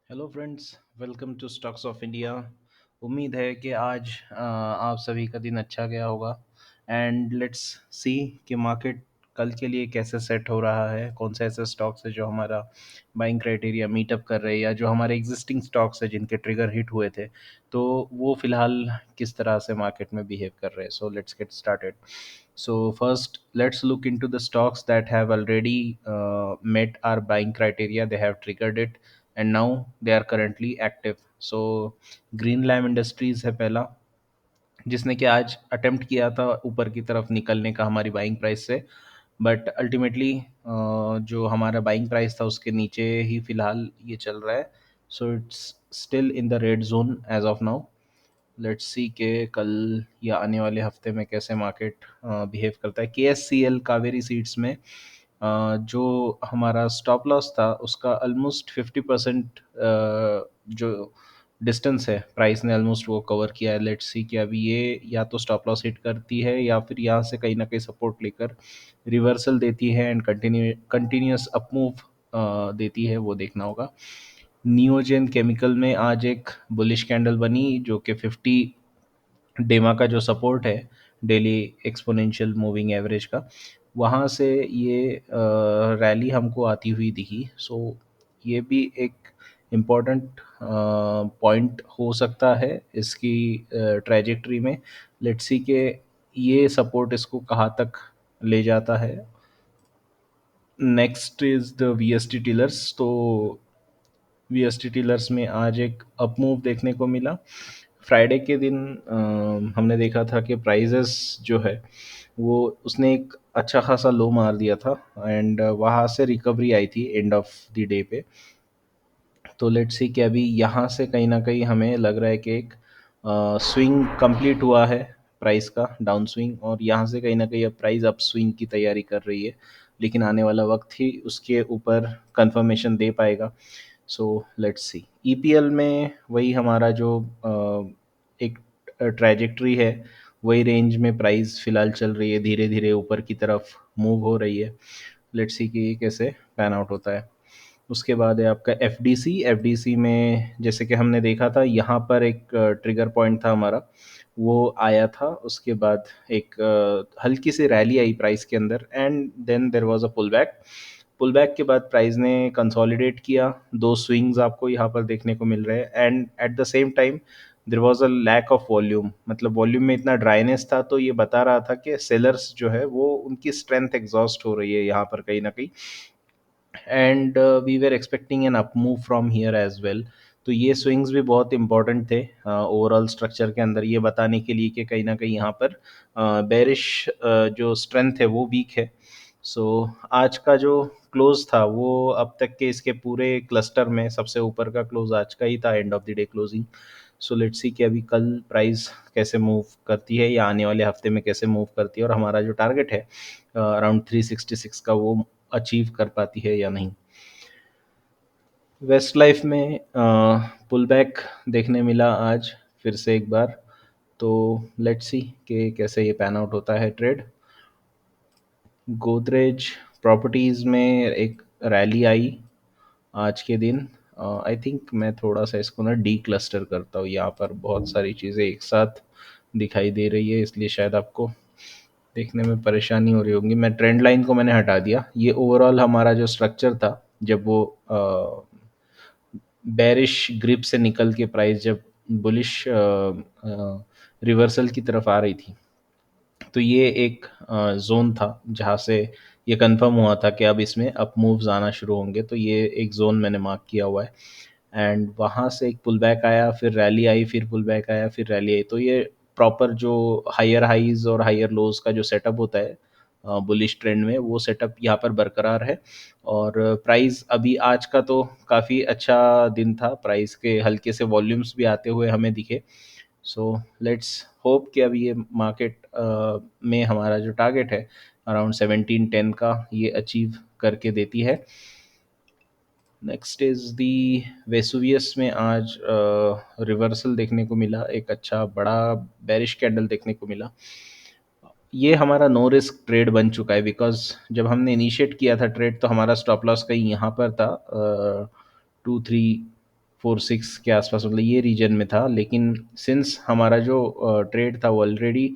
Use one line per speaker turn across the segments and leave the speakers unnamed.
Hello friends, welcome to stocks of India. उम्मीद है कि आज आप सभी का दिन अच्छा गया होगा। एंड लेट्स सी कि मार्केट कल के लिए कैसे सेट हो रहा है, कौन से ऐसे स्टॉक्स है जो हमारा बाइंग क्राइटेरिया मीटअप कर रहे हैं या जो हमारे एग्जिस्टिंग स्टॉक्स है जिनके ट्रिगर हिट हुए थे, तो वो फिलहाल किस तरह से मार्केट में बिहेव कर रहे हैं। So let's get started. So first, let's look into the stocks that have already met our buying criteria. They have triggered it, and now they are currently active. So Greenlam Industries है पहला, जिसने कि आज attempt किया था ऊपर की तरफ निकलने का हमारी बाइंग प्राइस से, बट अल्टीमेटली जो हमारा बाइंग प्राइस था उसके नीचे ही फिलहाल ये चल रहा है। So it's still in the red zone as of now. Let's see के कल या आने वाले हफ्ते में कैसे मार्केट बिहेव करता है। K S C L Kaveri seeds में जो हमारा स्टॉप लॉस था उसका ऑलमोस्ट 50% जो डिस्टेंस है प्राइस ने ऑलमोस्ट वो कवर किया है। लेट्स सी कि अभी ये या तो स्टॉप लॉस हिट करती है या फिर यहाँ से कहीं ना कहीं सपोर्ट लेकर रिवर्सल देती है एंड कंटिन्यूस अपमूव देती है, वो देखना होगा। नियोजन केमिकल में आज एक बुलिश कैंडल बनी जो कि 50 डेमा का जो सपोर्ट है, डेली एक्सपोनेंशियल मूविंग एवरेज का, वहाँ से ये रैली हमको आती हुई दिखी। सो ये भी एक इम्पॉर्टेंट पॉइंट हो सकता है इसकी ट्रैजेक्टरी में। लेट्स सी के ये सपोर्ट इसको कहाँ तक ले जाता है। Next is the V S T tillers. तो वीएसटी टीलर्स में आज एक अप मूव देखने को मिला। फ्राइडे के दिन हमने देखा था कि प्राइजेस जो है वो उसने एक अच्छा खासा लो मार दिया था एंड वहाँ से रिकवरी आई थी एंड ऑफ द डे पे। तो लेट्स सी कि अभी यहाँ से कहीं ना कहीं हमें लग रहा है कि एक स्विंग कंप्लीट हुआ है प्राइस का, डाउन स्विंग, और यहाँ से कहीं ना कहीं अब प्राइस अप स्विंग की तैयारी कर रही है, लेकिन आने वाला वक्त ही उसके ऊपर कंफर्मेशन दे पाएगा। सो लेट्स सी। ईपीएल में वही हमारा जो एक ट्रैजेक्टरी है, वही रेंज में प्राइस फिलहाल चल रही है, धीरे धीरे ऊपर की तरफ मूव हो रही है। लेट्स सी कि ये कैसे पैन आउट होता है। उसके बाद है आपका एफडीसी। एफडीसी में जैसे कि हमने देखा था यहाँ पर एक ट्रिगर पॉइंट था हमारा, वो आया था। उसके बाद एक हल्की सी रैली आई प्राइस के अंदर and then there was a pull back. Pull back के बाद प्राइस ने कंसोलिडेट किया, दो स्विंग्स आपको यहाँ पर देखने को मिल रहे हैं and at the same time there was a lack of volume, मतलब वॉल्यूम में इतना ड्राइनेस था, तो ये बता रहा था कि सेलर्स जो है वो उनकी स्ट्रेंथ एग्जॉस्ट हो रही है यहाँ पर कहीं ना कहीं, and we were expecting an up move from here as well. तो ये स्विंग्स भी बहुत इंपॉर्टेंट थे ओवरऑल स्ट्रक्चर के अंदर, ये बताने के लिए कि कहीं ना कहीं यहाँ पर बेरिश जो स्ट्रेंथ है वो वीक है। सो आज का जो क्लोज था वो अब तक के इसके पूरे क्लस्टर में सबसे ऊपर का क्लोज आज का ही था, end of the day closing. So let's see कि अभी कल प्राइस कैसे मूव करती है या आने वाले हफ्ते में कैसे मूव करती है, और हमारा जो टारगेट है अराउंड 366 का वो अचीव कर पाती है या नहीं। वेस्ट लाइफ में पुल बैक देखने मिला आज फिर से एक बार। तो लेट्स सी कि कैसे ये पैन आउट होता है ट्रेड। गोदरेज प्रॉपर्टीज़ में एक रैली आई आज के दिन। आई थिंक मैं थोड़ा सा इसको ना डी क्लस्टर करता हूँ, यहाँ पर बहुत सारी चीज़ें एक साथ दिखाई दे रही है, इसलिए शायद आपको देखने में परेशानी हो रही होगी। मैं ट्रेंड लाइन को मैंने हटा दिया। ये ओवरऑल हमारा जो स्ट्रक्चर था, जब वो बेरिश ग्रिप से निकल के प्राइस जब बुलिश रिवर्सल की तरफ आ रही थी, तो ये एक जोन था जहाँ से ये कंफर्म हुआ था कि अब इसमें अप मूव्स आना शुरू होंगे। तो ये एक जोन मैंने मार्क किया हुआ है एंड वहाँ से एक पुल बैक आया, फिर रैली आई, फिर पुल बैक आया, फिर रैली आई। तो ये प्रॉपर जो हायर हाइज और हायर लोज का जो सेटअप होता है बुलिश ट्रेंड में, वो सेटअप यहाँ पर बरकरार है। और प्राइस अभी आज का तो काफ़ी अच्छा दिन था, प्राइस के हल्के से वॉल्यूम्स भी आते हुए हमें दिखे। सो लेट्स होप कि अभी ये मार्केट में हमारा जो टारगेट है अराउंड 1710 का, ये अचीव करके देती है। नेक्स्ट इज दी वेसुवियस में आज रिवर्सल देखने को मिला, एक अच्छा बड़ा बेरिश कैंडल देखने को मिला। ये हमारा नो रिस्क ट्रेड बन चुका है, बिकॉज जब हमने इनिशिएट किया था ट्रेड तो हमारा स्टॉप लॉस कहीं यहाँ पर था 23 4-6 के आसपास, मतलब ये रीजन में था। लेकिन सिंस हमारा जो ट्रेड था वो ऑलरेडी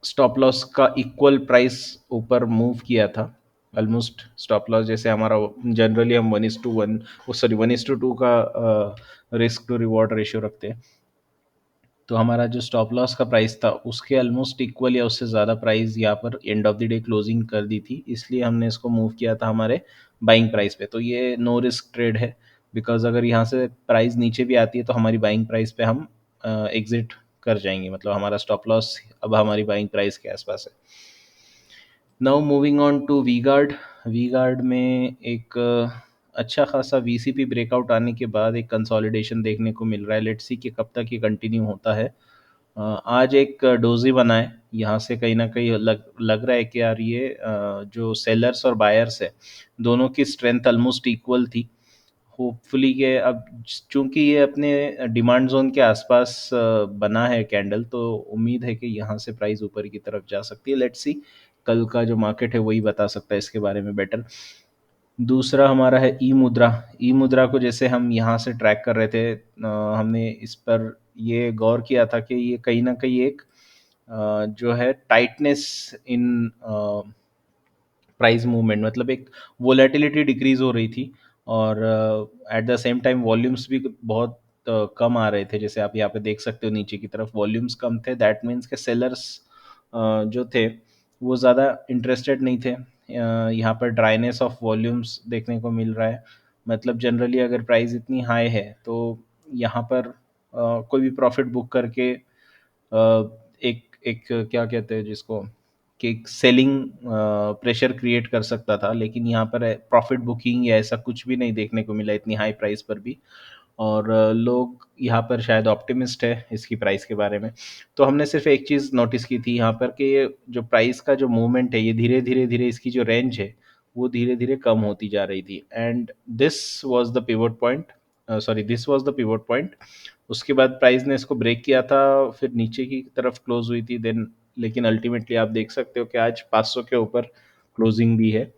स्टॉप लॉस का इक्वल प्राइस ऊपर मूव किया था ऑलमोस्ट। स्टॉप लॉस जैसे हमारा जनरली हम 1:1, सॉरी 1:2 का रिस्क टू रिवॉर्ड रेशियो रखते हैं, तो हमारा जो स्टॉप लॉस का प्राइस था उसके ऑलमोस्ट इक्वल या उससे ज़्यादा प्राइस यहाँ पर end of the day closing कर दी थी, इसलिए हमने इसको मूव किया था हमारे बाइंग प्राइस पे। तो ये नो रिस्क ट्रेड है, बिकॉज अगर यहाँ से प्राइस नीचे भी आती है तो हमारी बाइंग प्राइस पे हम एग्जिट कर जाएंगे, मतलब हमारा स्टॉप लॉस अब हमारी बाइंग प्राइस के आसपास है। Now moving on to V Guard. V Guard में एक अच्छा खासा वीसीपी ब्रेकआउट आने के बाद एक कंसोलिडेशन देखने को मिल रहा है। लेट्स सी कि कब तक ये कंटिन्यू होता है। आज एक डोजी बना है, यहाँ से कहीं ना कहीं लग रहा है कि यार ये जो सेलर्स और बायर्स है दोनों की स्ट्रेंथ ऑलमोस्ट इक्वल थी। होपफुली के अब चूंकि ये अपने डिमांड जोन के आसपास बना है कैंडल, तो उम्मीद है कि यहाँ से प्राइस ऊपर की तरफ जा सकती है। लेट्स सी, कल का जो मार्केट है वही बता सकता है इसके बारे में बेटर। दूसरा हमारा है ई मुद्रा। ई मुद्रा को जैसे हम यहाँ से ट्रैक कर रहे थे, हमने इस पर ये गौर किया था कि ये कहीं ना कहीं एक जो है टाइटनेस इन प्राइस मूवमेंट, मतलब एक वोलेटिलिटी डिक्रीज हो रही थी, और eight the same time volumes भी बहुत कम आ रहे थे। जैसे आप यहाँ पे देख सकते हो नीचे की तरफ वॉल्यूम्स कम थे, दैट मीन्स के सेलर्स जो थे वो ज़्यादा इंटरेस्टेड नहीं थे। यहाँ पर ड्राइनेस ऑफ वॉल्यूम्स देखने को मिल रहा है। मतलब जनरली अगर प्राइस इतनी हाई है तो यहाँ पर कोई भी प्रॉफिट बुक करके एक एक क्या कहते हैं जिसको, कि एक सेलिंग प्रेशर क्रिएट कर सकता था, लेकिन यहाँ पर प्रॉफिट बुकिंग या ऐसा कुछ भी नहीं देखने को मिला इतनी हाई प्राइस पर भी। और लोग यहाँ पर शायद ऑप्टिमिस्ट है इसकी प्राइस के बारे में। तो हमने सिर्फ एक चीज़ नोटिस की थी यहाँ पर कि ये जो प्राइस का जो मूवमेंट है ये धीरे धीरे धीरे इसकी जो रेंज है वो धीरे धीरे कम होती जा रही थी, and this was the pivot point, sorry this was the pivot point. उसके बाद प्राइस ने इसको ब्रेक किया था, फिर नीचे की तरफ क्लोज हुई थी देन, लेकिन अल्टीमेटली आप देख सकते हो कि आज 500 के ऊपर क्लोजिंग भी है।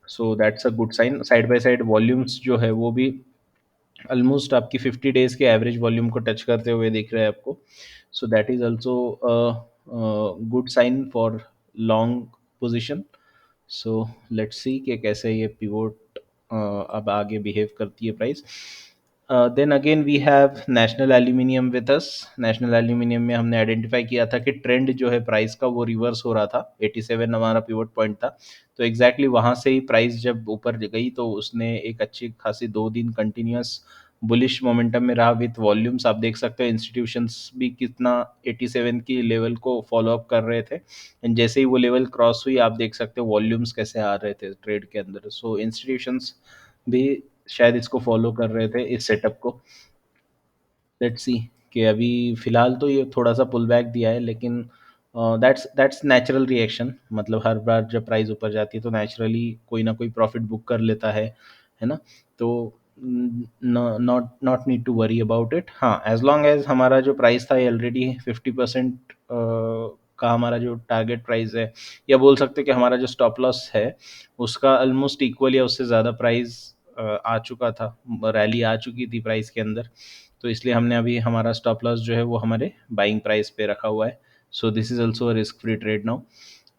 So that's a good sign. Side by side volumes जो है वो भी ऑलमोस्ट आपकी 50 डेज के एवरेज वॉल्यूम को टच करते हुए दिख रहा है आपको। So that is also good sign for long position. So let's see कि कैसे ये पिवोट अब आगे बिहेव करती है price. Then again we have National Aluminium with us. National Aluminium में हमने आइडेंटिफाई किया था कि ट्रेंड जो है प्राइस का वो रिवर्स हो रहा था, 87 हमारा पिवट पॉइंट था। तो एग्जैक्टली वहाँ से ही प्राइस जब ऊपर गई तो उसने एक अच्छी खासी 2 दिन कंटिन्यूस बुलिश मोमेंटम में रहा विथ वॉल्यूम्स। आप देख सकते हो इंस्टीट्यूशंस भी कितना 87 की लेवल को फॉलो अप कर रहे थे, एंड जैसे ही वो लेवल क्रॉस हुई आप देख सकते हो वॉल्यूम्स कैसे आ रहे थे ट्रेड के अंदर। सो इंस्टीट्यूशंस भी शायद इसको फॉलो कर रहे थे इस सेटअप को। लेट्स सी कि अभी फिलहाल तो ये थोड़ा सा पुल बैक दिया है, लेकिन दैट्स नेचुरल रिएक्शन। मतलब हर बार जब प्राइस ऊपर जाती है तो नेचुरली कोई ना कोई प्रॉफिट बुक कर लेता है ना। तो not not need to worry about it. हाँ, एज लॉन्ग एज हमारा जो प्राइस था ये ऑलरेडी 50% का हमारा जो टारगेट प्राइस है, या बोल सकते हैं कि हमारा जो स्टॉप लॉस है उसका ऑलमोस्ट इक्वल या उससे ज़्यादा प्राइस आ चुका था, रैली आ चुकी थी प्राइस के अंदर। तो इसलिए हमने अभी हमारा स्टॉप लॉस जो है वो हमारे बाइंग प्राइस पे रखा हुआ है। So this is also a risk free trade now.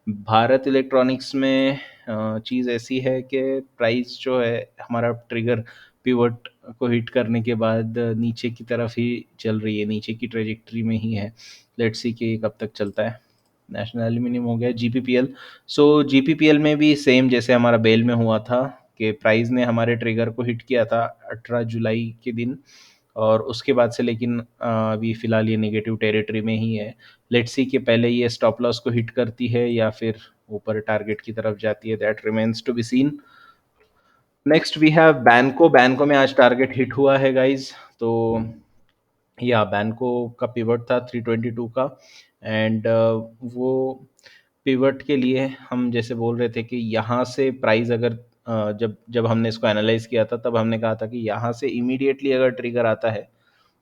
Bharat electronics में चीज़ ऐसी है कि प्राइस जो है हमारा ट्रिगर पिवट को हिट करने के बाद नीचे की तरफ ही चल रही है, नीचे की ट्रेजेक्टरी में ही है। लेट्स सी कि ये कब तक चलता है। नेशनल एल्यूमिनियम हो गया, जीपीपीएल। सो जीपीपीएल में भी सेम जैसे हमारा बेल में हुआ था कि प्राइस ने हमारे ट्रिगर को हिट किया था 18 जुलाई के दिन, और उसके बाद से लेकिन अभी फ़िलहाल ये नेगेटिव टेरिटरी में ही है। लेट्स सी कि पहले ये स्टॉप लॉस को हिट करती है या फिर ऊपर टारगेट की तरफ जाती है, that remains to be seen. Next we have Banco. Banco में आज टारगेट हिट हुआ है गाइज। तो या बैंको का पिवट था 322 का, एंड वो पिवट के लिए हम जैसे बोल रहे थे कि यहाँ से प्राइस अगर जब जब हमने इसको एनालाइज किया था तब हमने कहा था कि यहाँ से इमीडिएटली अगर ट्रिगर आता है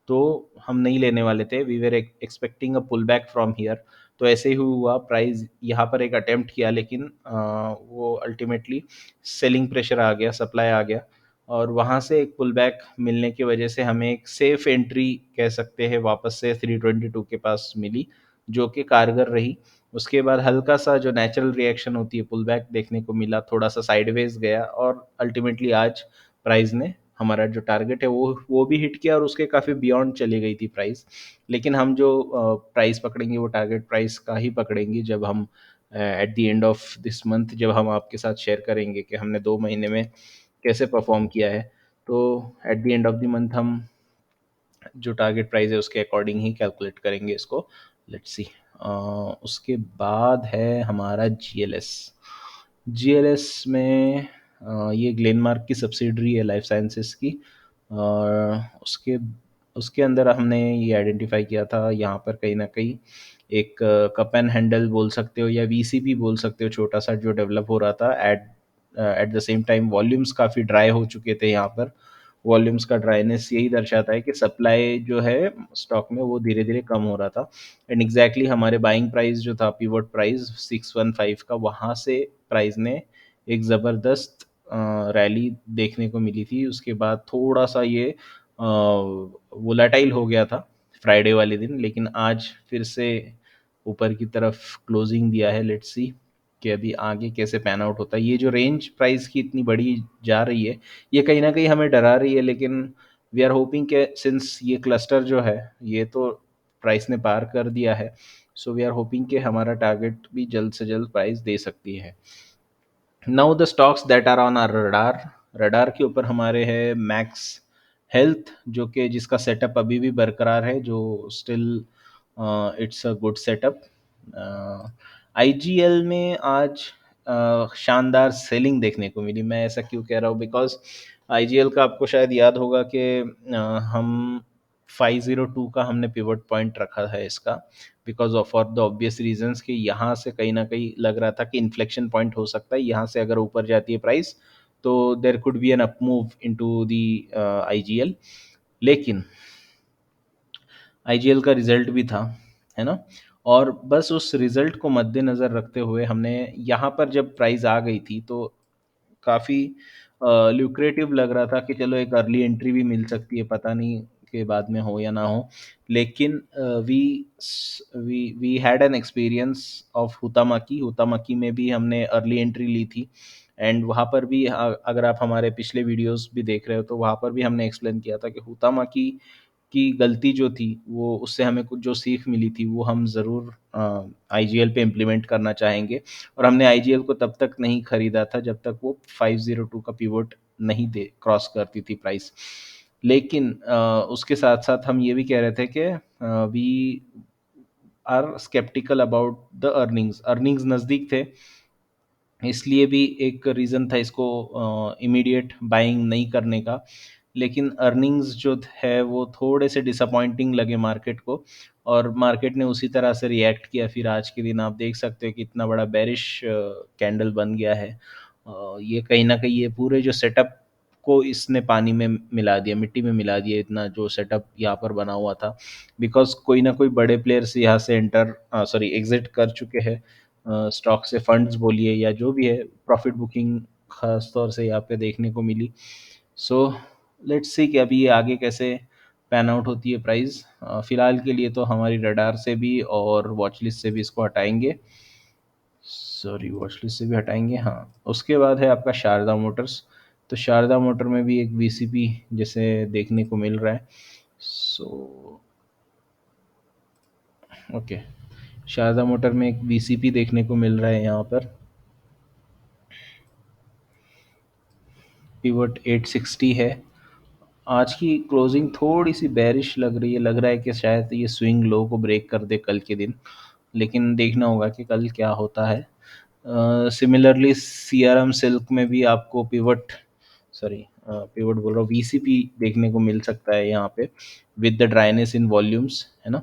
तो हम नहीं लेने वाले थे, we were expecting a pull back from here. तो ऐसे ही हुआ, प्राइस यहाँ पर एक अटेम्प्ट किया लेकिन वो अल्टीमेटली सेलिंग प्रेशर आ गया, सप्लाई आ गया, और वहाँ से एक पुल बैक मिलने की वजह से हमें एक सेफ एंट्री कह सकते हैं वापस से 322 के पास मिली, जो कि कारगर रही। उसके बाद हल्का सा जो नेचुरल रिएक्शन होती है पुल बैक देखने को मिला, थोड़ा सा साइडवेज गया और अल्टीमेटली आज प्राइस ने हमारा जो टारगेट है वो भी हिट किया और उसके काफ़ी बियॉन्ड चली गई थी प्राइस। लेकिन हम जो प्राइस पकड़ेंगे वो टारगेट प्राइस का ही पकड़ेंगे जब हम at the end of this month जब हम आपके साथ शेयर करेंगे कि हमने 2 महीने में कैसे परफॉर्म किया है। तो at the end of the month हम जो टारगेट प्राइस है उसके अकॉर्डिंग ही कैलकुलेट करेंगे इसको। Let's see. उसके बाद है हमारा जीएलएस। जीएलएस में ये ग्लेनमार्क की सब्सिडरी है लाइफ साइंसेस की, और उसके उसके अंदर हमने ये आइडेंटिफाई किया था यहाँ पर कहीं ना कहीं एक कप एंड हैंडल बोल सकते हो या वीसीपी बोल सकते हो, छोटा सा जो डेवलप हो रहा था। Eight the same time volumes काफ़ी ड्राई हो चुके थे यहाँ पर। वॉल्यूम्स का ड्राइनेस यही दर्शाता है कि सप्लाई जो है स्टॉक में वो धीरे धीरे कम हो रहा था। एंड एग्जैक्टली हमारे बाइंग प्राइस जो था पिवट प्राइस 615 का, वहाँ से प्राइस ने एक ज़बरदस्त रैली देखने को मिली थी। उसके बाद थोड़ा सा ये वोलाटाइल हो गया था फ्राइडे वाले दिन, लेकिन आज फिर से ऊपर की तरफ क्लोजिंग दिया है। लेट्स सी कि अभी आगे कैसे पैन आउट होता है। ये जो रेंज प्राइस की इतनी बड़ी जा रही है ये कहीं ना कहीं हमें डरा रही है, लेकिन वी आर होपिंग के सिंस ये क्लस्टर जो है ये तो प्राइस ने पार कर दिया है, सो वी आर होपिंग कि हमारा टारगेट भी जल्द से जल्द प्राइस दे सकती है। Now the stocks that are on our radar. Radar के ऊपर हमारे है मैक्स हेल्थ, जो कि जिसका सेटअप अभी भी बरकरार है, जो still it's a good setup. IGL में आज शानदार सेलिंग देखने को मिली। मैं ऐसा क्यों कह रहा हूँ, बिकॉज आईजीएल का आपको शायद याद होगा कि हम 502 का हमने पिवट पॉइंट रखा है इसका, because of for the obvious reasons कि यहाँ से कहीं ना कहीं लग रहा था कि इन्फ्लेक्शन पॉइंट हो सकता है। यहाँ से अगर ऊपर जाती है प्राइस तो there could be an up move into the IGL. लेकिन आईजीएल का रिजल्ट भी था, है ना, और बस उस रिजल्ट को मद्देनज़र रखते हुए हमने यहाँ पर जब प्राइस आ गई थी तो काफ़ी ल्यूक्रेटिव लग रहा था कि चलो एक अर्ली एंट्री भी मिल सकती है, पता नहीं कि बाद में हो या ना हो। लेकिन we we we had an experience of Huhtamaki. Huhtamaki में भी हमने अर्ली एंट्री ली थी, एंड वहाँ पर भी अगर आप हमारे पिछले वीडियोस भी देख रहे हो तो वहाँ पर भी हमने एक्सप्लेन किया था कि हुतामाकी की गलती जो थी वो उससे हमें कुछ जो सीख मिली थी वो हम ज़रूर आईजीएल पे इम्प्लीमेंट करना चाहेंगे। और हमने आईजीएल को तब तक नहीं खरीदा था जब तक वो 502 का पिवट नहीं दे क्रॉस करती थी प्राइस। लेकिन उसके साथ साथ हम ये भी कह रहे थे कि we are sceptical about the earnings. Earnings नज़दीक थे, इसलिए भी एक रीज़न था इसको इमीडिएट बाइंग नहीं करने का। लेकिन अर्निंग्स जो है वो थोड़े से डिसअपॉइंटिंग लगे मार्केट को, और मार्केट ने उसी तरह से रिएक्ट किया। फिर आज के दिन आप देख सकते हो कि इतना बड़ा बेरिश कैंडल बन गया है। ये कहीं ना कहीं ये पूरे जो सेटअप को इसने पानी में मिला दिया, मिट्टी में मिला दिया, इतना जो सेटअप यहाँ पर बना हुआ था। बिकॉज कोई ना कोई बड़े प्लेयर्स यहाँ से एग्जिट कर चुके हैं स्टॉक से, फंड्स बोलिए या जो भी है, प्रॉफिट बुकिंग खास तौर से यहाँ पे देखने को मिली। सो लेट्स सी कि अभी ये आगे कैसे पैन आउट होती है प्राइस। फिलहाल के लिए तो हमारी रडार से भी और वॉच लिस्ट से भी इसको हटाएंगे, सॉरी वॉच लिस्ट से भी हटाएंगे। हाँ, उसके बाद है आपका शारदा मोटर्स। तो शारदा मोटर में भी एक वीसीपी जैसे देखने को मिल रहा है। सो ओके, शारदा मोटर में एक वीसीपी देखने को मिल रहा है यहाँ पर। पिवट 860 है। आज की क्लोजिंग थोड़ी सी बेरिश लग रही है, लग रहा है कि शायद ये स्विंग लो को ब्रेक कर दे कल के दिन, लेकिन देखना होगा कि कल क्या होता है। सिमिलरली सीआरएम सिल्क में भी आपको पिवट बोल रहा हूँ, वीसीपी देखने को मिल सकता है यहाँ पे with the dryness in volumes, है ना।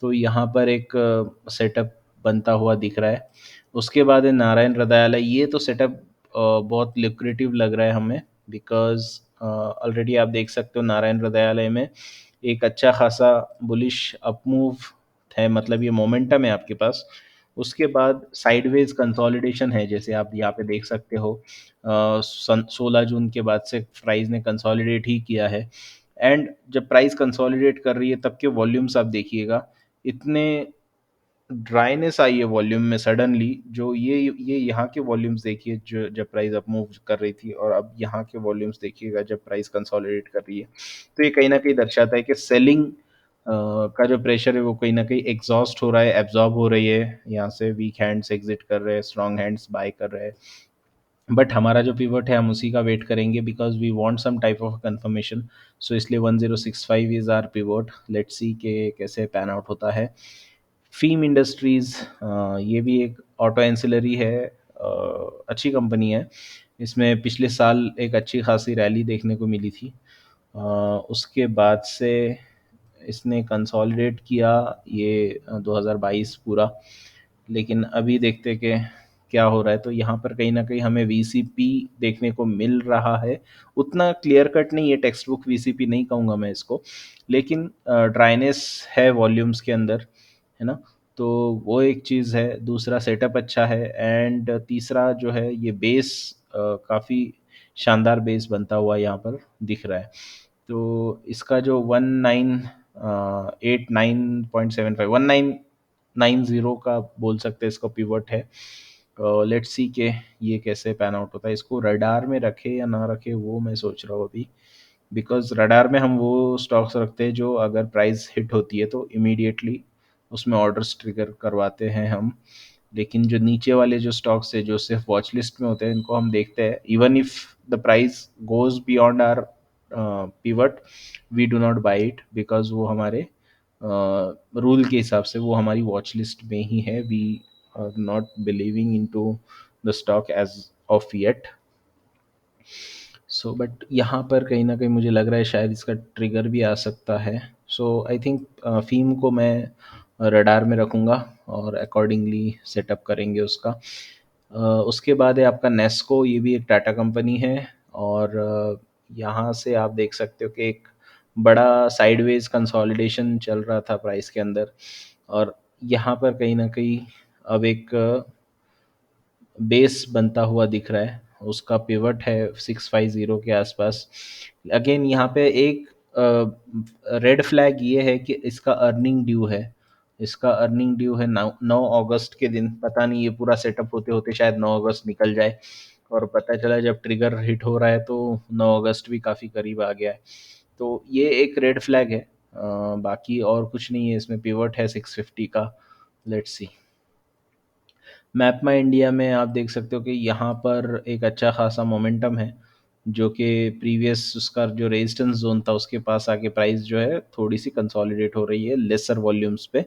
तो यहाँ पर एक सेटअप बनता हुआ दिख रहा है। उसके बाद है नारायण हृदयालय। ये तो सेटअप बहुत लिक्रेटिव लग रहा है हमें, बिकॉज ऑलरेडी आप देख सकते हो नारायण हृदयालय में एक अच्छा खासा बुलिश अप मूव है, मतलब ये मोमेंटम है आपके पास। उसके बाद साइडवेज कंसोलिडेशन है, जैसे आप यहाँ पे देख सकते हो 16 जून के बाद से प्राइस ने कंसोलिडेट ही किया है। एंड जब प्राइस कंसोलिडेट कर रही है तब के वॉल्यूम्स आप देखिएगा, इतने ड्राइनेस आई है वॉल्यूम में सडनली, जो ये यहाँ के वॉल्यूम्स देखिए जो जब प्राइस अप मूव कर रही थी, और अब यहाँ के वॉल्यूम्स देखिएगा जब प्राइस कंसोलिडेट कर रही है। तो ये कहीं ना कहीं दर्शाता है कि सेलिंग का जो प्रेशर है वो कहीं ना कहीं एग्जॉस्ट हो रहा है, एब्जॉर्ब हो रही है। यहाँ से वीक हैंड्स एग्जिट कर रहे हैं, स्ट्रॉन्ग हैंड्स बाय कर रहे हैं। बट हमारा जो पिवट है हम उसी का वेट करेंगे, because we want some type of confirmation. So इसलिए 1065 is our pivot. Let's see के कैसे पैन आउट होता है। फीम इंडस्ट्रीज, ये भी एक ऑटो एंसिलरी है, अच्छी कंपनी है। इसमें पिछले साल एक अच्छी खासी रैली देखने को मिली थी। उसके बाद से इसने कंसोलिडेट किया ये 2022 पूरा, लेकिन अभी देखते कि क्या हो रहा है। तो यहाँ पर कहीं ना कहीं हमें वीसीपी देखने को मिल रहा है। उतना क्लियर कट नहीं है, टेक्स्ट बुक वीसीपी नहीं कहूँगा मैं इसको, लेकिन ड्राइनेस है वॉल्यूम्स के अंदर, है ना। तो वो एक चीज़ है। दूसरा सेटअप अच्छा है, एंड तीसरा जो है ये बेस काफ़ी शानदार बेस बनता हुआ यहाँ पर दिख रहा है। तो इसका जो 1990 का बोल सकते हैं इसका पिवट है। लेट्स सी के ये कैसे पैन आउट होता है। इसको रडार में रखे या ना रखे वो मैं सोच रहा हूँ अभी, बिकॉज रडार में हम वो स्टॉक्स रखते हैं जो अगर प्राइस हिट होती है तो इमीडिएटली उसमें ऑर्डर्स ट्रिगर करवाते हैं हम। लेकिन जो नीचे वाले जो स्टॉक्स है जो सिर्फ वॉच लिस्ट में होते हैं, इनको हम देखते हैं even if the price goes beyond our pivot, we do not buy it, because वो हमारे रूल के हिसाब से वो हमारी वॉच लिस्ट में ही है। We are not believing in to the stock as of yet. So but यहाँ पर कहीं ना कहीं मुझे लग रहा है शायद इसका ट्रिगर भी आ सकता है। सो आई थिंक फीम को मैं रडार में रखूँगा और अकॉर्डिंगली सेटअप करेंगे उसका। उसके बाद है आपका नेस्को, ये भी एक टाटा कंपनी है। और यहाँ से आप देख सकते हो कि एक बड़ा साइडवेज कंसोलिडेशन चल रहा था प्राइस के अंदर, और यहाँ पर कहीं ना कहीं अब एक बेस बनता हुआ दिख रहा है। उसका पिवट है 650 के आसपास। अगेन यहाँ पे एक रेड फ्लैग ये है कि इसका अर्निंग ड्यू है। इसका अर्निंग ड्यू है 9 अगस्त के दिन। पता नहीं ये पूरा सेटअप होते होते शायद 9 अगस्त निकल जाए, और पता चला जब ट्रिगर हिट हो रहा है तो 9 अगस्त भी काफ़ी करीब आ गया है। तो ये एक रेड फ्लैग है। बाकी और कुछ नहीं है इसमें। पिवट है 650 का। Let's see. Map my India में आप देख सकते हो कि यहाँ पर एक अच्छा खासा मोमेंटम है, जो कि प्रीवियस उसका जो रेजिस्टेंस जोन था उसके पास आके प्राइस जो है थोड़ी सी कंसोलिडेट हो रही है लेसर वॉल्यूम्स पे।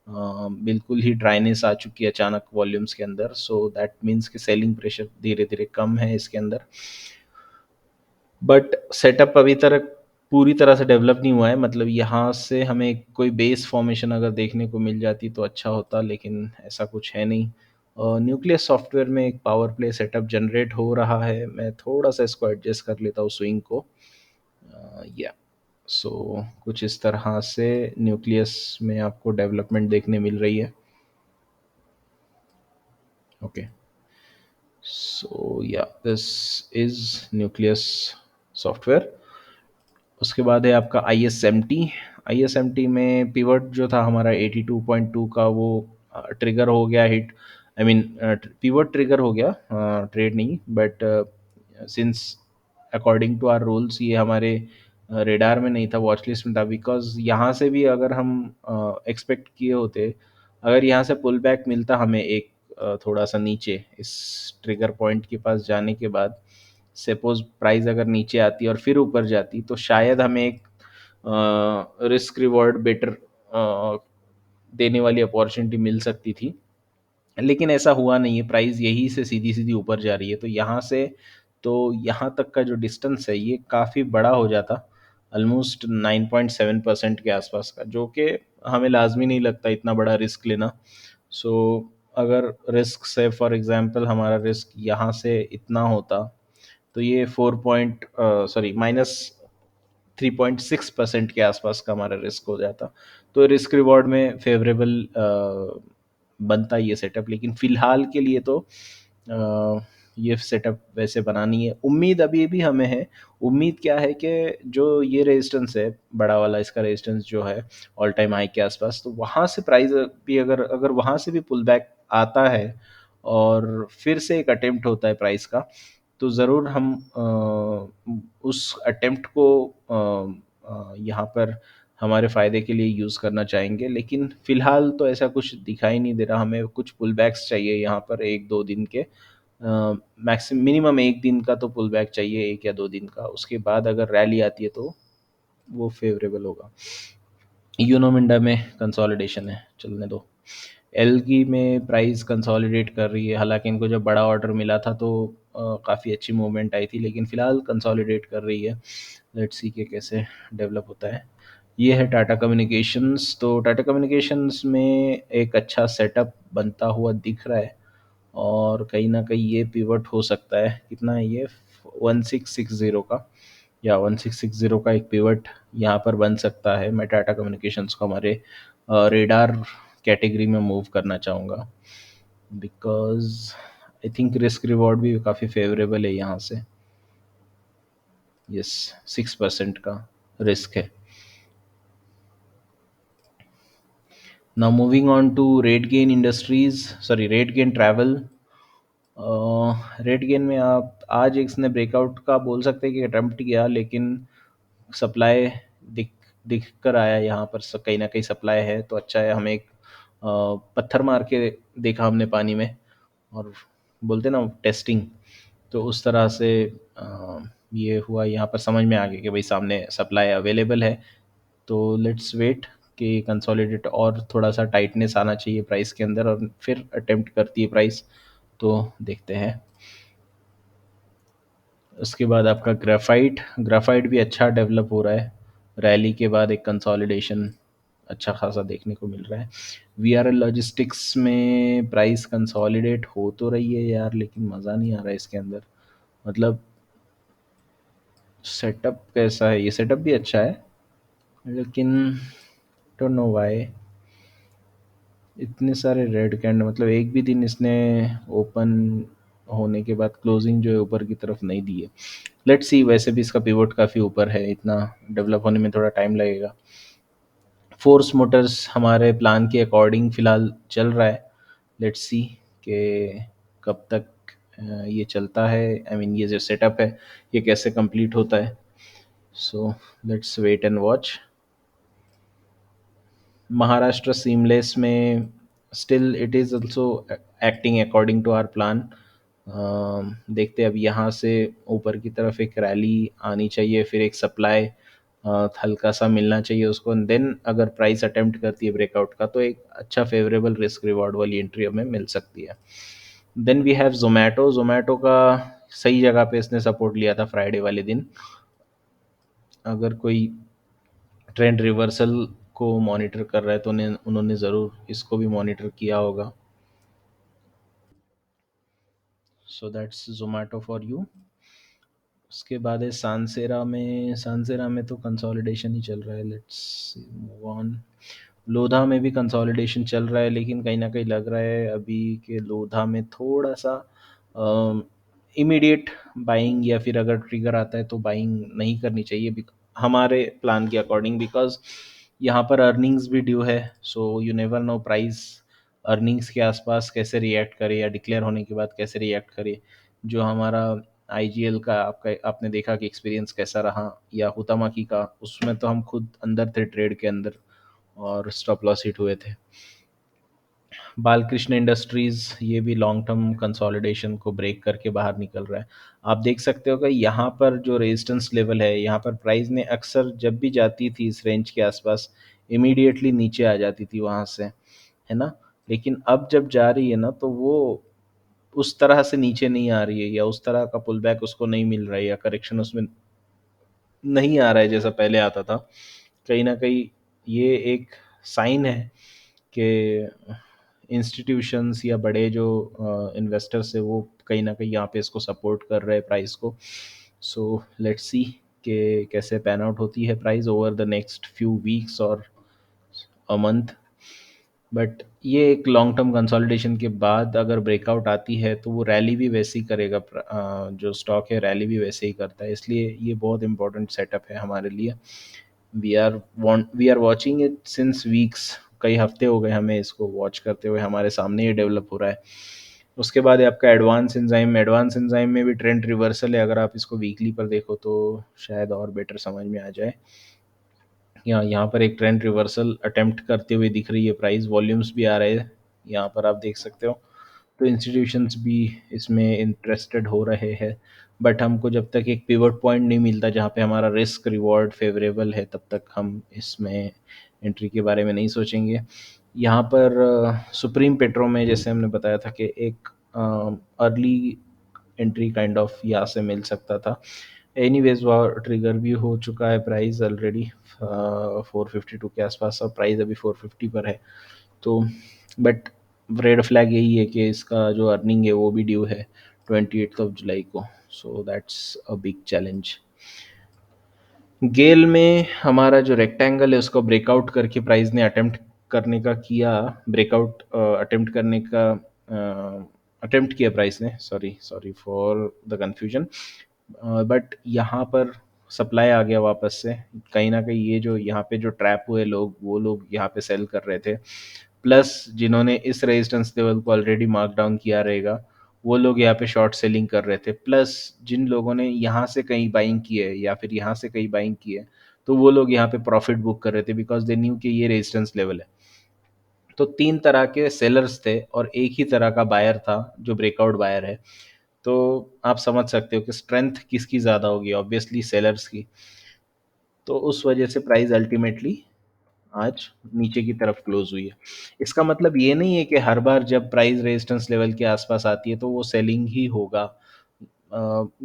बिल्कुल ही ड्राइनेस आ चुकी है अचानक वॉल्यूम्स के अंदर। सो दैट मीन्स कि सेलिंग प्रेशर धीरे धीरे कम है इसके अंदर। बट सेटअप अभी तक पूरी तरह से डेवलप नहीं हुआ है। मतलब यहाँ से हमें कोई बेस फॉर्मेशन अगर देखने को मिल जाती तो अच्छा होता, लेकिन ऐसा कुछ है नहीं। न्यूक्लियस सॉफ्टवेयर में एक पावर प्ले सेटअप जनरेट हो रहा है। मैं थोड़ा सा इसको एडजस्ट कर लेता हूँ स्विंग को। या सो कुछ इस तरह से न्यूक्लियस में आपको डेवलपमेंट देखने मिल रही है। ओके, सो या दिस इज न्यूक्लियस सॉफ्टवेयर। उसके बाद है आपका आई एस एम टी में पिवट जो था हमारा 82.2 का, वो ट्रिगर हो गया hit. I mean pivot trigger हो गया, ट्रेड नहीं। But since according to our rules ये हमारे रेडार में नहीं था, वॉच लिस्ट में था। बिकॉज यहाँ से भी अगर हम एक्सपेक्ट किए होते, अगर यहाँ से पुल बैक मिलता हमें एक थोड़ा सा नीचे इस ट्रिगर पॉइंट के पास जाने के बाद, सपोज प्राइस अगर नीचे आती और फिर ऊपर जाती, तो शायद हमें एक रिस्क रिवॉर्ड बेटर देने वाली अपॉर्चुनिटी मिल सकती थी। लेकिन ऐसा हुआ नहीं है, प्राइस यही से सीधी सीधी ऊपर जा रही है। तो यहाँ से तो यहाँ तक का जो डिस्टेंस है ये काफ़ी बड़ा हो जाता, ऑलमोस्ट 9.7% के आसपास का, जो कि हमें लाजमी नहीं लगता इतना बड़ा रिस्क लेना। सो अगर रिस्क से फॉर एग्जांपल हमारा रिस्क यहाँ से इतना होता, तो ये 3.6% के आसपास का हमारा रिस्क हो जाता। तो रिस्क रिवॉर्ड में फेवरेबल बनता ये सेटअप, लेकिन फ़िलहाल के लिए तो ये सेटअप वैसे बना नहीं है। उम्मीद अभी भी हमें है, उम्मीद क्या है कि जो ये रेजिस्टेंस है बड़ा वाला, इसका रेजिस्टेंस जो है ऑल टाइम हाई के आसपास, तो वहाँ से प्राइस भी अगर अगर वहाँ से भी पुल बैक आता है और फिर से एक अटेम्प्ट होता है प्राइस का, तो ज़रूर हम उस अटेम्प्ट को यहाँ पर हमारे फ़ायदे के लिए यूज़ करना चाहेंगे। लेकिन फ़िलहाल तो ऐसा कुछ दिखाई नहीं दे रहा, हमें कुछ पुल बैक्स चाहिए यहाँ पर 1-2 दिन के, मैक्सिमम मिनिमम 1 दिन का तो पुल बैक चाहिए, 1 या 2 दिन का। उसके बाद अगर रैली आती है तो वो फेवरेबल होगा। यूनो मिंडा में कंसोलिडेशन है, चलने दो। एलगी में प्राइस कंसोलिडेट कर रही है, हालांकि इनको जब बड़ा ऑर्डर मिला था तो काफ़ी अच्छी मूवमेंट आई थी, लेकिन फ़िलहाल कंसोलिडेट कर रही है। लेट्स सी के कैसे डेवलप होता है। ये है टाटा कम्युनिकेशंस। तो टाटा कम्युनिकेशंस में एक अच्छा सेटअप बनता हुआ दिख रहा है, और कहीं ना कहीं ये पिवट हो सकता है। कितना है ये, 1660 का, या 1660 का एक पिवट यहाँ पर बन सकता है। मैं टाटा कम्युनिकेशंस को हमारे रेडार कैटेगरी में मूव करना चाहूँगा, because I think risk reward भी काफ़ी फेवरेबल है यहाँ से। यस, 6% का रिस्क है। Now moving on to RateGain industries, sorry RateGain travel. RateGain में आप आज इसने ब्रेकआउट का बोल सकते हैं कि अटेम्प्ट किया, लेकिन सप्लाई दिख दिख कर आया यहाँ पर, कहीं ना कहीं सप्लाई है तो अच्छा है। हमें एक पत्थर मार के देखा हमने पानी में, और बोलते ना टेस्टिंग, तो उस तरह से ये हुआ, यहाँ पर समझ में आ गया कि भाई सामने सप्लाई अवेलेबल है। तो लेट्स वेट कि कंसोलिडेट और थोड़ा सा टाइटनेस आना चाहिए प्राइस के अंदर, और फिर अटेम्प्ट करती है प्राइस, तो देखते हैं। उसके बाद आपका ग्राफाइट, ग्राफाइट भी अच्छा डेवलप हो रहा है। रैली के बाद एक कंसोलिडेशन अच्छा खासा देखने को मिल रहा है। वीआरएल लॉजिस्टिक्स में प्राइस कंसोलिडेट हो तो रही है यार, लेकिन मज़ा नहीं आ रहा है इसके अंदर। मतलब सेटअप कैसा है, ये सेटअप भी अच्छा है, लेकिन डोंट नो व्हाई इतने सारे रेड कैंड, मतलब एक भी दिन इसने ओपन होने के बाद क्लोजिंग जो है ऊपर की तरफ नहीं दी है। लेट्स सी, वैसे भी इसका पिवोट काफ़ी ऊपर है, इतना डेवलप होने में थोड़ा टाइम लगेगा। फोर्स मोटर्स हमारे प्लान के अकॉर्डिंग फ़िलहाल चल रहा है। लेट्स सी कि कब तक ये चलता है, आई मीन ये जो सेटअप है ये कैसे कंप्लीट होता है। So let's wait and watch. Maharashtra seamless में still it is also acting according to our plan. देखते हैं अब यहाँ से ऊपर की तरफ एक रैली आनी चाहिए, फिर एक सप्लाई हल्का सा मिलना चाहिए उसको, देन अगर प्राइस अटेम्प्ट करती है ब्रेकआउट का तो एक अच्छा फेवरेबल रिस्क रिवॉर्ड वाली एंट्री हमें मिल सकती है। Then we have Zomato. Zomato का सही जगह पे इसने सपोर्ट लिया था फ्राइडे वाले दिन। अगर कोई ट्रेंड रिवर्सल को मॉनिटर कर रहा है तो उन्होंने ज़रूर इसको भी मॉनिटर किया होगा। So that's Zomato for you. उसके बाद है सांसेरा में। सांसेरा में तो कंसोलिडेशन ही चल रहा है। Let's move on. लोधा में भी कंसोलिडेशन चल रहा है, लेकिन कहीं ना कहीं लग रहा है अभी कि लोधा में थोड़ा सा इमीडिएट बाइंग, या फिर अगर ट्रिगर आता है तो बाइंग नहीं करनी चाहिए हमारे प्लान के अकॉर्डिंग, बिकॉज यहाँ पर अर्निंग्स भी ड्यू है। So you never know price earnings के आसपास कैसे रिएक्ट करे, या डिक्लेयर होने के बाद कैसे रिएक्ट करे। जो हमारा आईजीएल का आपका आपने देखा कि एक्सपीरियंस कैसा रहा, या हुतामाकी का, उसमें तो हम खुद अंदर थे ट्रेड के अंदर और स्टॉप लॉस हिट हुए थे। बालकृष्ण इंडस्ट्रीज ये भी लॉन्ग टर्म कंसोलिडेशन को ब्रेक करके बाहर निकल रहा है। आप देख सकते हो कि यहाँ पर जो रेजिस्टेंस लेवल है, यहाँ पर प्राइस ने अक्सर जब भी जाती थी इस रेंज के आसपास इमीडिएटली नीचे आ जाती थी वहाँ से, है ना। लेकिन अब जब जा रही है ना, तो वो उस तरह से नीचे नहीं आ रही है, या उस तरह का पुल बैक उसको नहीं मिल रहा है, या करेक्शन उसमें नहीं आ रहा है जैसा पहले आता था। कहीं ना कहीं ये एक साइन है कि इंस्टीट्यूशंस या बड़े जो इन्वेस्टर्स है वो कहीं ना कहीं यहाँ पे इसको सपोर्ट कर रहे हैं प्राइस को। सो लेट्स सी कि कैसे पैन आउट होती है price over the next few weeks और अ मंथ। बट ये एक लॉन्ग टर्म कंसोलिडेशन के बाद अगर ब्रेकआउट आती है तो वो रैली भी वैसे ही करेगा, जो स्टॉक है रैली भी वैसे ही करता है, इसलिए ये बहुत इंपॉर्टेंट सेटअप है हमारे लिए। We are watching it since weeks, कई हफ्ते हो गए हमें इसको वॉच करते हुए, हमारे सामने ये डेवलप हो रहा है। उसके बाद है आपका एडवांस एंजाइम में भी ट्रेंड रिवर्सल है, अगर आप इसको वीकली पर देखो तो शायद और बेटर समझ में आ जाए। यहाँ पर एक ट्रेंड रिवर्सल अटेम्प्ट करते हुए दिख रही है प्राइस, वॉल्यूम्स भी आ रहे हैं यहाँ पर आप देख सकते हो, तो इंस्टीट्यूशंस भी इसमें इंटरेस्टेड हो रहे हैं। बट हमको जब तक एक पिवट पॉइंट नहीं मिलता जहाँ पे हमारा रिस्क रिवॉर्ड फेवरेबल है, तब तक हम इसमें एंट्री के बारे में नहीं सोचेंगे। यहाँ पर सुप्रीम पेट्रो में जैसे हमने बताया था कि एक अर्ली एंट्री काइंड ऑफ यहाँ से मिल सकता था। एनीवेज वह ट्रिगर भी हो चुका है प्राइस ऑलरेडी 452 के आसपास, और प्राइस अभी 450 पर है। तो बट रेड फ्लैग यही है कि इसका जो अर्निंग है वो भी ड्यू है 28 जुलाई को, so that's a big challenge. GAIL में हमारा जो रेक्टेंगल है उसको ब्रेकआउट करके प्राइस ने अटेम्प्ट करने का किया, ब्रेकआउट अटेम्प्ट करने का अटेम्प्ट किया प्राइस ने, sorry sorry for the confusion. But यहाँ पर सप्लाई आ गया वापस से, कहीं ना कहीं ये जो यहाँ पे जो ट्रैप हुए लोग, वो लोग यहाँ पे सेल कर रहे थे, प्लस जिन्होंने इस रेजिस्टेंस लेवल को ऑलरेडी मार्क डाउन किया रहेगा वो लोग यहाँ पे शॉर्ट सेलिंग कर रहे थे, प्लस जिन लोगों ने यहाँ से कहीं बाइंग की है या फिर यहाँ से कहीं बाइंग की है तो वो लोग यहाँ पे प्रॉफिट बुक कर रहे थे, बिकॉज दे न्यू कि ये रेजिस्टेंस लेवल है। तो तीन तरह के सेलर्स थे और एक ही तरह का बायर था जो ब्रेकआउट बायर है। तो आप समझ सकते हो कि स्ट्रेंथ किसकी ज़्यादा होगी, ऑब्वियसली सेलर्स की। तो उस वजह से प्राइस अल्टीमेटली आज नीचे की तरफ क्लोज हुई है। इसका मतलब ये नहीं है कि हर बार जब प्राइस रेजिस्टेंस लेवल के आसपास आती है तो वो सेलिंग ही होगा।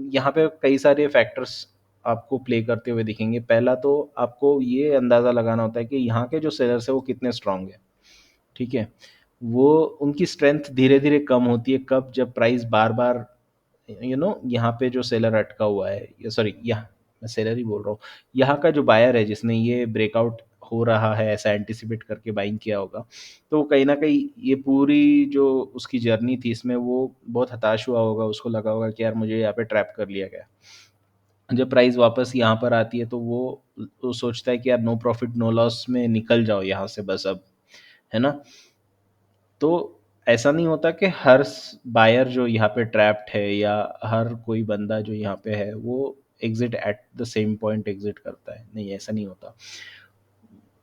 यहाँ पे कई सारे फैक्टर्स आपको प्ले करते हुए दिखेंगे। पहला तो आपको ये अंदाज़ा लगाना होता है कि यहाँ के जो सेलर्स है वो कितने स्ट्रांग है, ठीक है। वो उनकी स्ट्रेंथ धीरे धीरे कम होती है कब, जब प्राइस बार बार यहाँ पे जो सेलर अटका हुआ है, या सॉरी यहाँ मैं सेलर ही बोल रहा हूँ, यहाँ का जो बायर है जिसने ये ब्रेकआउट हो रहा है ऐसा एंटिसिपेट करके बाइंग किया होगा, तो वो कहीं ना कहीं ये पूरी जो उसकी जर्नी थी इसमें वो बहुत हताश हुआ होगा, उसको लगा होगा कि यार मुझे यहाँ पे ट्रैप कर लिया गया। जब प्राइस वापस यहाँ पर आती है तो वो सोचता है कि यार नो प्रॉफिट नो लॉस में निकल जाओ यहाँ से बस अब, है ना। तो ऐसा नहीं होता कि हर बायर जो यहाँ पे ट्रैप्ड है या हर कोई बंदा जो यहाँ पे है वो exit eight the same point exit करता है, नहीं ऐसा नहीं होता।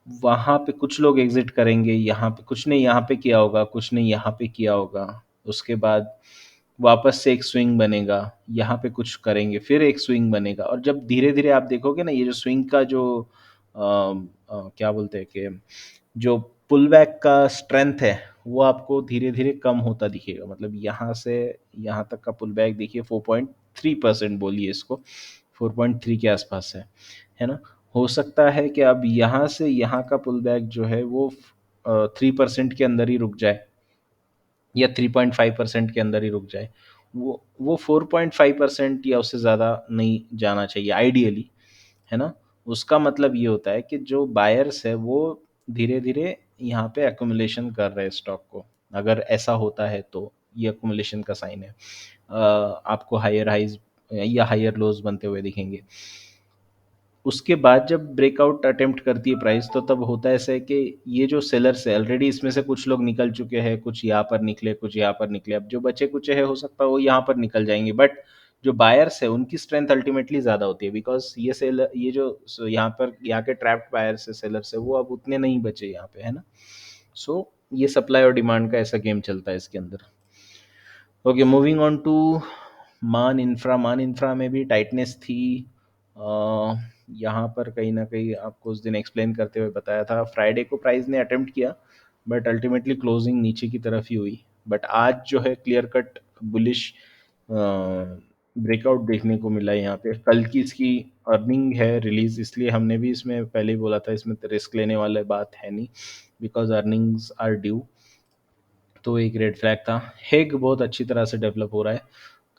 वहाँ पे कुछ लोग एग्जिट करेंगे, यहाँ पे कुछ ने यहाँ पे किया होगा, कुछ ने यहाँ पे किया होगा, उसके बाद वापस से एक स्विंग बनेगा, यहाँ पे कुछ करेंगे फिर एक स्विंग बनेगा, और जब धीरे धीरे आप देखोगे ना ये जो स्विंग का जो क्या बोलते हैं कि जो पुल बैक का स्ट्रेंथ है वो आपको धीरे धीरे कम होता दिखेगा। मतलब यहाँ से यहाँ तक का पुल बैक देखिए 4.3% बोलिए इसको, 4.3 के आसपास है ना। हो सकता है कि अब यहाँ से यहाँ का पुल बैक जो है वो 3% के अंदर ही रुक जाए या 3.5% के अंदर ही रुक जाए। वो 4.5% या उससे ज़्यादा नहीं जाना चाहिए आइडियली, है ना। उसका मतलब ये होता है कि जो बायर्स है वो धीरे धीरे यहाँ पे एक्युमुलेशन कर रहे हैं स्टॉक को, अगर ऐसा होता है तो ये एक्युमुलेशन का साइन है। आपको हायर हाइज या हायर लोज बनते हुए दिखेंगे। उसके बाद जब ब्रेकआउट अटेम्प्ट करती है प्राइस तो तब होता है ऐसा है कि ये जो सेलर्स है ऑलरेडी इसमें से कुछ लोग निकल चुके हैं, कुछ यहाँ पर निकले कुछ यहाँ पर निकले, अब जो बचे कुछ है हो सकता है वो यहाँ पर निकल जाएंगे, बट जो बायर्स है उनकी स्ट्रेंथ अल्टीमेटली ज़्यादा होती है, बिकॉज ये सेलर ये जो यहाँ पर यहाँ के ट्रैप्ड बायर्स है सेलर्स है वो अब उतने नहीं बचे यहाँ पे, है ना। सो ये सप्लाई और डिमांड का ऐसा गेम चलता है इसके अंदर। ओके, मूविंग ऑन टू मान इंफ्रा में भी टाइटनेस थी। यहाँ पर कहीं ना कहीं आपको उस दिन एक्सप्लेन करते हुए बताया था, फ्राइडे को प्राइस ने अटेम्प्ट किया बट अल्टीमेटली क्लोजिंग नीचे की तरफ ही हुई। बट आज जो है क्लियर कट बुलिश ब्रेकआउट देखने को मिला है यहाँ पे। कल की इसकी अर्निंग है रिलीज, इसलिए हमने भी इसमें पहले ही बोला था इसमें रिस्क लेने वाला बात है नहीं, बिकॉज अर्निंग्स आर ड्यू। तो एक रेड फ्लैग था। हेग बहुत अच्छी तरह से डेवलप हो रहा है,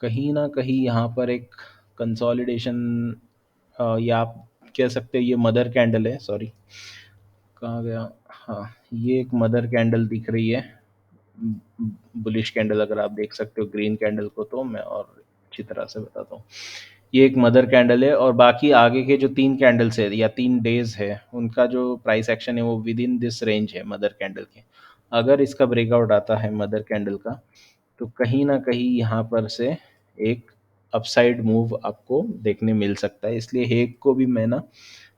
कहीं ना कहीं यहाँ पर एक कंसोलिडेशन, या आप कह सकते हैं ये मदर कैंडल है, सॉरी कहाँ गया? हाँ, ये एक मदर कैंडल दिख रही है, बुलिश कैंडल। अगर आप देख सकते हो ग्रीन कैंडल को, तो मैं और अच्छी तरह से बताता हूँ। ये एक मदर कैंडल है, और बाकी आगे के जो 3 कैंडल्स है या 3 डेज है, उनका जो प्राइस एक्शन है वो विद इन दिस रेंज है मदर कैंडल के। अगर इसका ब्रेकआउट आता है मदर कैंडल का, तो कहीं ना कहीं यहाँ पर से एक अपसाइड मूव आपको देखने मिल सकता है। इसलिए हेग को भी मैं ना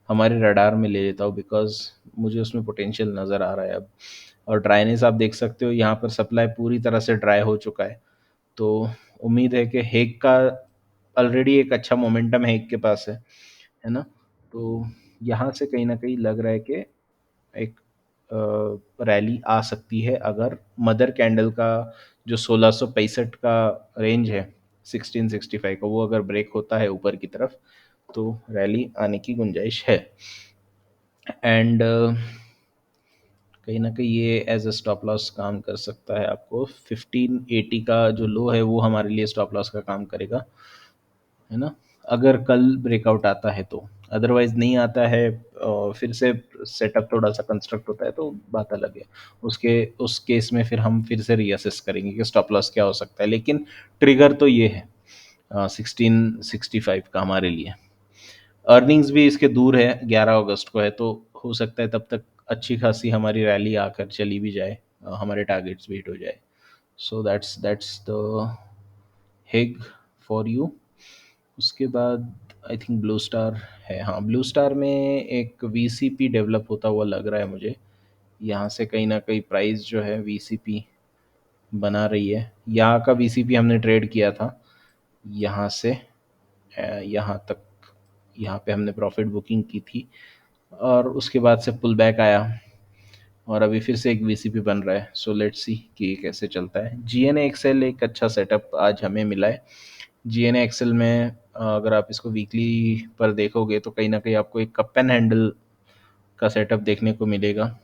हमारे रडार में ले लेता हूँ, बिकॉज मुझे उसमें पोटेंशियल नज़र आ रहा है अब। और ड्राइनेस आप देख सकते हो, यहाँ पर सप्लाई पूरी तरह से ड्राई हो चुका है। तो उम्मीद है कि हेग का ऑलरेडी एक अच्छा मोमेंटम हेग के पास है ना। तो यहाँ से कहीं ना कहीं लग रहा है कि एक रैली आ सकती है, अगर मदर कैंडल का जो 1665 का रेंज है, 1665 का, वो अगर ब्रेक होता है ऊपर की तरफ, तो रैली आने की गुंजाइश है। एंड कहीं ना कहीं ये एज अ स्टॉप लॉस काम कर सकता है। आपको 1580 का जो लो है वो हमारे लिए स्टॉप लॉस का काम करेगा, है ना, अगर कल ब्रेकआउट आता है तो। अदरवाइज नहीं आता है, फिर से सेटअप थोड़ा सा कंस्ट्रक्ट होता है तो बात अलग है। उसके उस केस में फिर हम फिर से रीअसेस करेंगे कि स्टॉप लॉस क्या हो सकता है। लेकिन ट्रिगर तो ये है 1665 का हमारे लिए। अर्निंग्स भी इसके दूर है, 11 अगस्त को है, तो हो सकता है तब तक अच्छी खासी हमारी रैली आकर चली भी जाए, हमारे टारगेट्स भी हिट हो जाए। So that's the high for you. उसके बाद आई थिंक ब्लू स्टार है। हाँ, ब्लू स्टार में एक वीसीपी डेवलप होता हुआ लग रहा है मुझे। यहाँ से कहीं ना कहीं प्राइस जो है वीसीपी बना रही है। यहाँ का वीसीपी हमने ट्रेड किया था, यहाँ से यहाँ तक, यहाँ पे हमने प्रॉफिट बुकिंग की थी, और उसके बाद से पुल बैक आया, और अभी फिर से एक वीसीपी बन रहा है। सो लेट्स सी कि ये कैसे चलता है। जीएनए एक्सेल एक अच्छा सेटअप आज हमें मिला है। जीएनए एक्सेल में अगर आप इसको वीकली पर देखोगे तो कहीं ना कहीं आपको एक कप एंड हैंडल का सेटअप देखने को मिलेगा।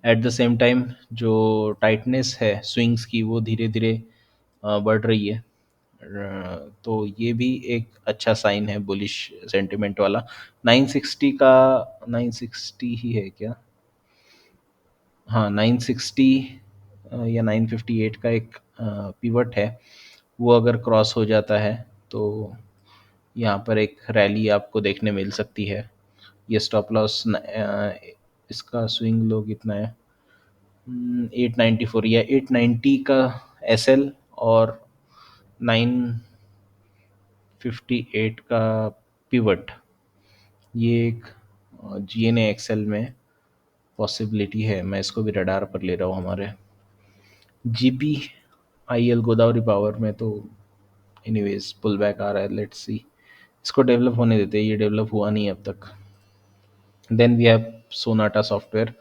एट द सेम टाइम जो टाइटनेस है स्विंग्स की, वो धीरे धीरे बढ़ रही है। तो ये भी एक अच्छा साइन है बुलिश सेंटिमेंट वाला। 960 का, 960 ही है क्या? हाँ, 960 या 958 का एक पिवट है, वो अगर क्रॉस हो जाता है तो यहाँ पर एक रैली आपको देखने मिल सकती है। ये स्टॉप लॉस इसका स्विंग लो कितना है? 894 या 890 का एसएल, और 958 का पिवट। ये एक जीएनए एक्सेल में पॉसिबिलिटी है। मैं इसको भी रडार पर ले रहा हूँ हमारे। जीपी आईएल गोदावरी पावर में तो एनीवेज पुल बैक आ रहा है, लेट्स सी। इसको डेवलप होने देते हैं, ये डेवलप हुआ नहीं अब तक। Then we have Sonata software.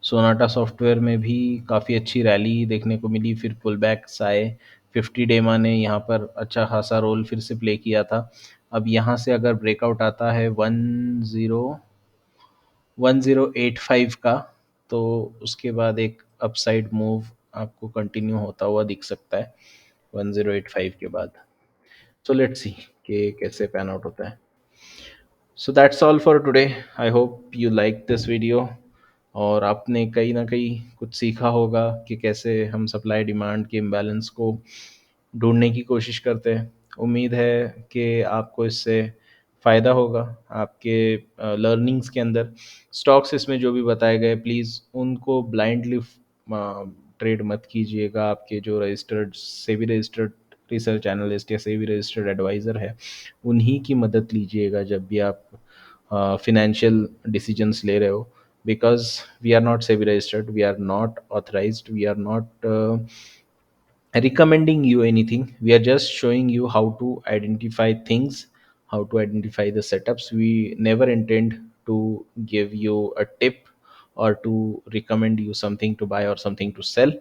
Sonata software में भी काफ़ी अच्छी रैली देखने को मिली, फिर पुल बैक्स आए। 50 डेमा ने यहाँ पर अच्छा खासा रोल फिर से प्ले किया था। अब यहाँ से अगर ब्रेकआउट आता है 1085 का, तो उसके बाद एक अपसाइड मूव आपको कंटिन्यू होता हुआ दिख सकता है 1085 के बाद। सो लेट्स सी कि कैसे पैन आउट होता है। So that's all for today. I hope you like this video, और आपने कहीं ना कहीं कुछ सीखा होगा कि कैसे हम सप्लाई डिमांड के इम्बैलेंस को ढूंढने की कोशिश करते हैं। उम्मीद है कि आपको इससे फ़ायदा होगा आपके लर्निंग्स के अंदर। स्टॉक्स इसमें जो भी बताए गए, प्लीज़ उनको ब्लाइंडली ट्रेड मत कीजिएगा। आपके जो registered, SEBI registered research analyst या सेबी रजिस्टर्ड एडवाइज़र है, उन्हीं की मदद लीजिएगा जब भी आप फिनेंशियल डिसीजंस ले रहे हो। Because we are not SEBI registered, we are not authorised, we are not recommending you anything. We are just showing you how to identify things, how to identify the setups. We never intend to give you a tip or to recommend you something to buy or something to sell.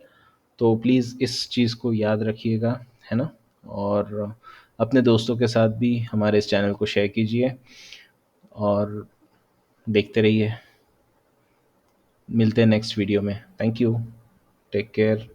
तो please इस चीज़ को याद रखिएगा, है ना। और अपने दोस्तों के साथ भी हमारे इस चैनल को शेयर कीजिए, और देखते रहिए। मिलते हैं नेक्स्ट वीडियो में। Thank you, take care.